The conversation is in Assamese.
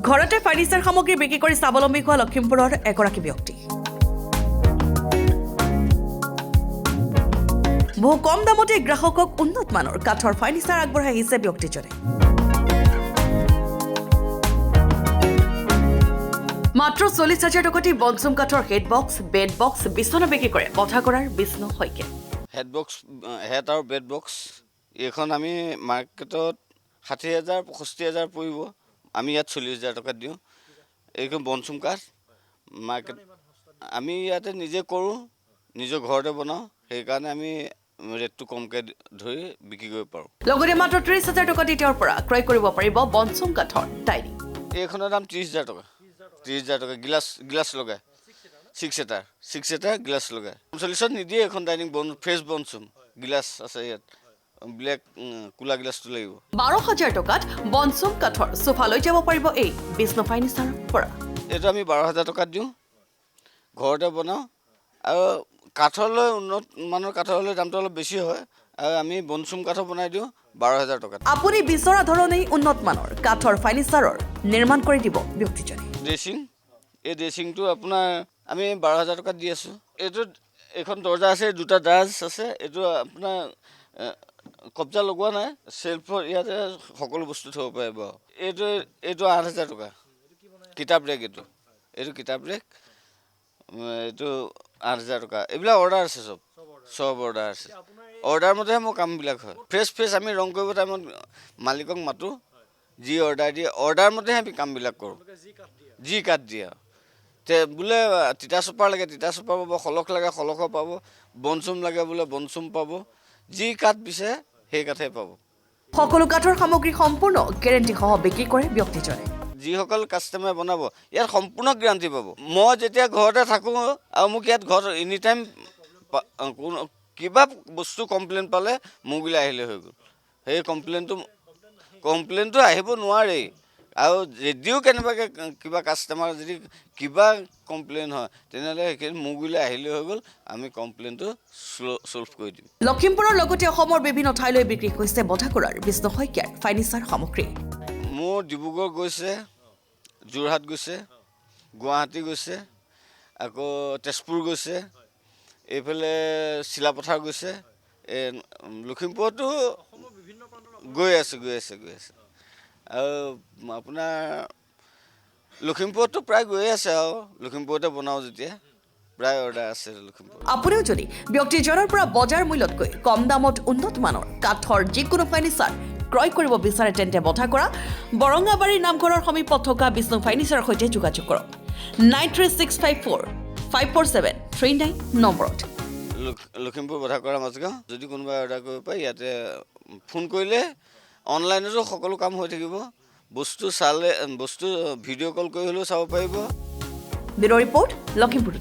ঘৰতে ফাৰ্নিচাৰ সামগ্ৰী বিক্ৰী কৰি স্বাৱলম্বী হোৱা লখিমপুৰৰ এগৰাকী ব্যক্তি বহু কম দামতে গ্ৰাহকক উন্নত মানৰ কাঠৰ ফাৰ্নিচাৰ আগবঢ়াই আহিছে ব্যক্তিজনে মাত্ৰ 40,000 টকাতে বনচুম কাঠৰ হেড বক্স বেড বক্স বিছনা বিক্ৰী কৰে বঠাগড়াৰ বিষ্ণু শইকীয়া হেড বক্স হেড আৰু বেড বক্স এইখন আমি মাৰ্কেটত 60,000 65,000 পৰিব আমি ইয়াত 40,000 টকা দিওঁ এইখন বনচুম কাঠ মাৰ্কেট আমি ইয়াতে নিজে কৰোঁ নিজৰ ঘৰতে বনাওঁ সেইকাৰণে আমি ৰেটটো কমকৈ ধৰি বিক্ৰী কৰিব পাৰোঁ লগতে মাত্ৰ 30,000 টকা দি তেওঁৰ পৰা ক্ৰয় কৰিব পাৰিব বনচুম কাঠৰ ডাইনিং এইখনৰ দাম 30,000 টকা 30,000 টকা গিলাচ লগাই ছিক্স এটাৰ গিলাচ লগাই 40ত নিদিয়ে এখন ডাইনিং ফ্ৰেছ বনচুম গিলাচ আছে ইয়াত ব্লেক কুলা গিলাচটো লাগিব 12,000 টকাত বনচুম কাঠৰ সোফা লৈ যাব পাৰিব এই বিষ্ণু ফাৰ্নিচাৰৰ পৰা এইটো আমি 12,000 টকাত দিওঁ ঘৰতে বনাওঁ আৰু কাঠলৈ উন্নত মানৰ কাঠলৈ দামটো অলপ বেছি হয় আৰু আমি বনচুম কাঠৰ বনাই দিওঁ 12,000 টকাত আপুনি বিচৰা ধৰণেই উন্নত মানৰ কাঠৰ ফাৰ্নিচাৰৰ নিৰ্মাণ কৰি দিব ব্যক্তিজনে ড্ৰেছিং এই ড্ৰেছিংটো আপোনাৰ আমি 12,000 টকাত দি আছোঁ এইখন দৰ্জা আছে দুটা দ্ৰাজ আছে এইটো আপোনাৰ কব্জা লগোৱা নাই চেল্ফৰ ইয়াতে সকলো বস্তু থ'ব পাৰিব এইটো 8,000 টকা কিতাপ ৰেক এইটো কিতাপ ৰেক এইটো 8,000 টকা এইবিলাক অৰ্ডাৰ আছে চব অৰ্ডাৰ আছে অৰ্ডাৰ মতেহে মোৰ কামবিলাক হয় ফ্ৰেছ আমি ৰং কৰিব টাইমত মালিকক মাতোঁ যি অৰ্ডাৰ দিয়ে অৰ্ডাৰ মতেহে আমি কামবিলাক কৰোঁ যি কাঠ দিয়ে তে বোলে তিতা চপাৰ লাগে তিতা চপাৰ পাব শলখ লাগে শলখৰ পাব বনচুম লাগে বোলে বনচুম পাব যি কাঠ বিচাৰে সেই কাঠে পাব সকলো কাঠৰ সামগ্ৰী সম্পূৰ্ণ গেৰেণ্টি সহ বিক্ৰী কৰে ব্যক্তিজনে যিসকল কাষ্টমাৰে বনাব ইয়াত সম্পূৰ্ণ গেৰাণ্টি পাব মই যেতিয়া ঘৰতে থাকোঁ আৰু মোক ইয়াত ঘৰত এনি টাইম কিবা বস্তু কমপ্লেইন পালে মোক গিলা আহিলে হৈ গ'ল সেই কমপ্লেইনটো আহিব নোৱাৰেই আৰু যদিও কেনেবাকৈ কিবা কাষ্টমাৰ যদি কিবা কমপ্লেইন হয় তেনেহ'লে সেইখিনি মোক গিলা আহিলে হৈ গ'ল আমি কমপ্লেইনটো ছল্ভ কৰি দিম লখিমপুৰৰ লগতে অসমৰ বিভিন্ন ঠাইলৈ বিক্ৰী হৈছে বঠাগড়াৰ বিষ্ণু শইকীয়াৰ ফাৰ্নিচাৰ সামগ্ৰী মোৰ ডিব্ৰুগড় গৈছে যোৰহাট গৈছে গুৱাহাটী গৈছে আকৌ তেজপুৰ গৈছে এইফালে চিলাপথাৰ গৈছে লখিমপুৰতো গৈ আছে আৰু আপোনাৰ লখিমপুৰতো প্ৰায় গৈয়ে আছে আৰু লখিমপুৰতে বনাওঁ যেতিয়া প্ৰায় অৰ্ডাৰ আছে লখিমপুৰ আপুনিও যদি ব্যক্তিজনৰ পৰা বজাৰ মূল্যতকৈ কম দামত উন্নত মানৰ কাঠৰ যিকোনো ফাৰ্নিচাৰ ক্ৰয় কৰিব বিচাৰে তেন্তে বঠাগড়া বৰঙাবাৰীৰ নামঘৰৰ সমীপত থকা বিষ্ণু ফাৰ্নিচাৰৰ সৈতে যোগাযোগ কৰক 9365454739 নম্বৰত লখিমপুৰ বঠাগড়া মাজগাঁও যদি কোনোবাই অৰ্ডাৰ কৰিব পাৰে ইয়াতে ফোন কৰিলে অনলাইনতো সকলো কাম হৈ থাকিব বস্তু ভিডিঅ' কল কৰি হ'লেও চাব পাৰিব ব্যুৰ' ৰিপৰ্ট লখিমপুৰ